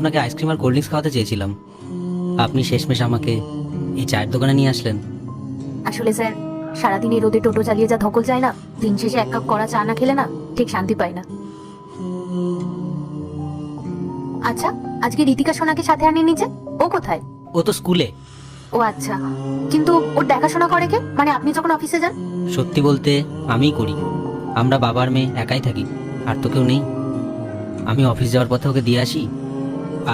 আপনাকে আইসক্রিম আর cold drinks খাওয়াতে চেয়েছিলাম, আপনি শেষমেশ আমাকে এই চায়ের দোকানে নিয়ে আসলেন। আসলে স্যার, সারাদিন এই রোদে টোটো চালিয়ে যা ধকল যায় না, দিন শেষে এক কাপ কড়া চা না খেলে না ঠিক শান্তি পাই না। আচ্ছা, আজকে রীতিকা সোনাকে সাথে আনিয়ে নিচে, ও কোথায়? ও তো স্কুলে। ও আচ্ছা, কিন্তু ওর দেখাশোনা করে কে? মানে আপনি যখন অফিসে যান? সত্যি বলতে আমিই করি। আমরা বাবার মেয়ে একাই থাকি, আর তো কেউ নেই। আমি অফিস যাওয়ার পথে ওকে দিয়ে আসি,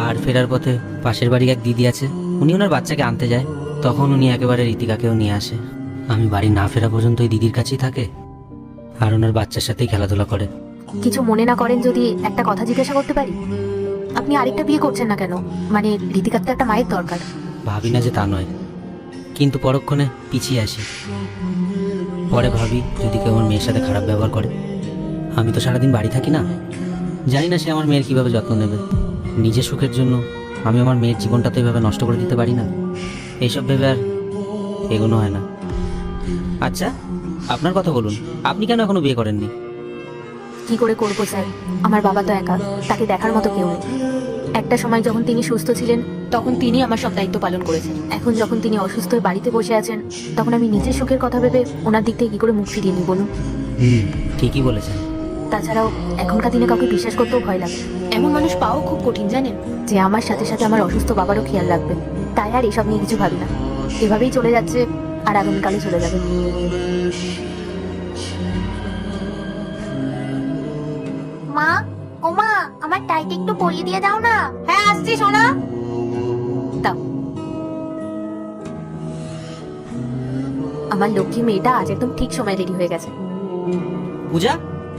আর ফেরার পথে পাশের বাড়ি এক দিদি আছে, উনি ওনার বাচ্চাকে আনতে যায়, তখন উনি একেবারে রীতিকাকেও নিয়ে আসে। আমি বাড়ি না ফেরা পর্যন্ত ওই দিদির কাছেই থাকে, আর ওনার বাচ্চার সাথেই খেলাধুলা করে। কিছু মনে না করেন যদি একটা কথা জিজ্ঞাসা করতে পারি? আপনি আরেকটা বিয়ে করছেন না কেন? মানে রীতিকার তো একটা মায়ের দরকার। ভাবি না যে তা নয়, কিন্তু পরক্ষণে পিছিয়ে আসি। পরে ভাবি যদি কেউ আমার মেয়ের সাথে খারাপ ব্যবহার করে। আমি তো সারাদিন বাড়ি থাকি না, জানি না সে আমার মেয়ের কিভাবে যত্ন নেবে। নিজের সুখের জন্য আমি আমার মেয়ের জীবনটা তো এভাবে নষ্ট করে দিতে পারি না। এইসব ভেবে আর এগোনো হয় না। আচ্ছা, আপনার কথা বলুন, আপনি কেন এখনো বিয়ে করেননি? কি করে করবো স্যার, আমার বাবা তো একা, তাকে দেখার মতো কেউ নেই। একটা সময় যখন তিনি সুস্থ ছিলেন তখন তিনি আমার সব দায়িত্ব পালন করেছেন। এখন যখন তিনি অসুস্থ হয়ে বাড়িতে বসে আছেন, তখন আমি নিজের সুখের কথা ভেবে ওনার দিক থেকে কি করে মুখ ফিরিয়ে নিই বলুন? ঠিকই বলেছেন। তাছাড়াও এখনকার দিনে কাউকে বিশ্বাস করতেও ভয় লাগে। এমন মানুষ পাওয়া খুব কঠিন জানেন, যে আমার সাথে সাথে আমার অসুস্থ বাবারও খেয়াল রাখবে। তাই আর এসব নিয়ে কিছু ভাবি না, এভাবেই চলে যাচ্ছে, আর আগামীকালে চলে যাবে। মা, ও মা, আমার টাইট একটু পরিয়ে দিয়ে দাও না। হ্যাঁ আসছি সোনা, দাও। আমার লক্ষ্মী মেয়েটা আজ একদম ঠিক সময় রেডি হয়ে গেছে। পূজা,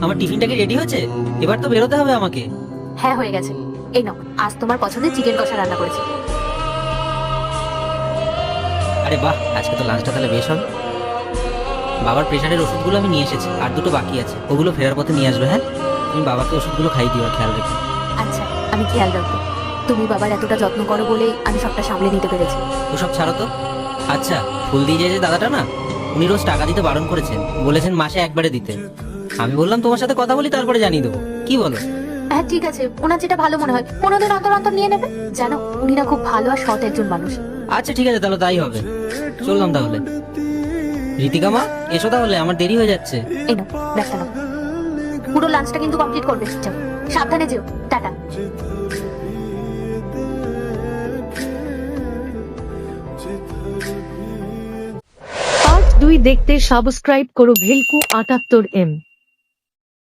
আমার টিফিনটা কি রেডি হয়েছে? এবার তো বেরোতে হবে আমাকে। হ্যাঁ হয়ে গেছে, এই নাও, আজ তোমার পছন্দের চিকেন কষা রান্না করেছি। আরে বাহ, আজকে তো লাঞ্চটা তাহলে বেশ হবে। বাবার প্রেশারের ওষুধগুলো আমি নিয়ে এসেছি, আর দুটো বাকি আছে, ওগুলো ফেরার পথে নিয়ে আসবে। হ্যাঁ, তুমি বাবাকে ওষুধগুলো খাইয়ে দিও, আর খেয়াল রেখো। আচ্ছা, আমি খেয়াল রাখবো। তুমি বাবার এতটা যত্ন করো বলেই আমি সবটা সামলে নিতে পেরেছি। ওসব ছাড়ো তো। আচ্ছা, ফুল দিয়ে যে দাদাটা না, উনি রোজ টাকা দিতে বারণ করেছেন, বলেছেন মাসে একবারে দিতে। আমি বললাম তোমার সাথে কথা বলি, তারপরে জানিয়ে দেবো। কি বলো? হ্যাঁ ঠিক আছে, ওনার যেটা ভালো মনে হয় 15 দিন অন্তর অন্তর নিয়ে নেবে। জানো, উনি না খুব ভালো আর সৎ একজন মানুষ। আচ্ছা ঠিক আছে, তাহলে তাই হবে। চললাম তাহলে। রীতিকা মা, এসো তাহলে, আমার দেরি হয়ে যাচ্ছে। এই নাও, ব্যাগটা নাও। পুরো লাঞ্চটা কিন্তু কমপ্লিট করবে। যাও, সাবধানে যেও। টাটা। পার্ট 2 দেখতে সাবস্ক্রাইব করো ভেলকু 78M।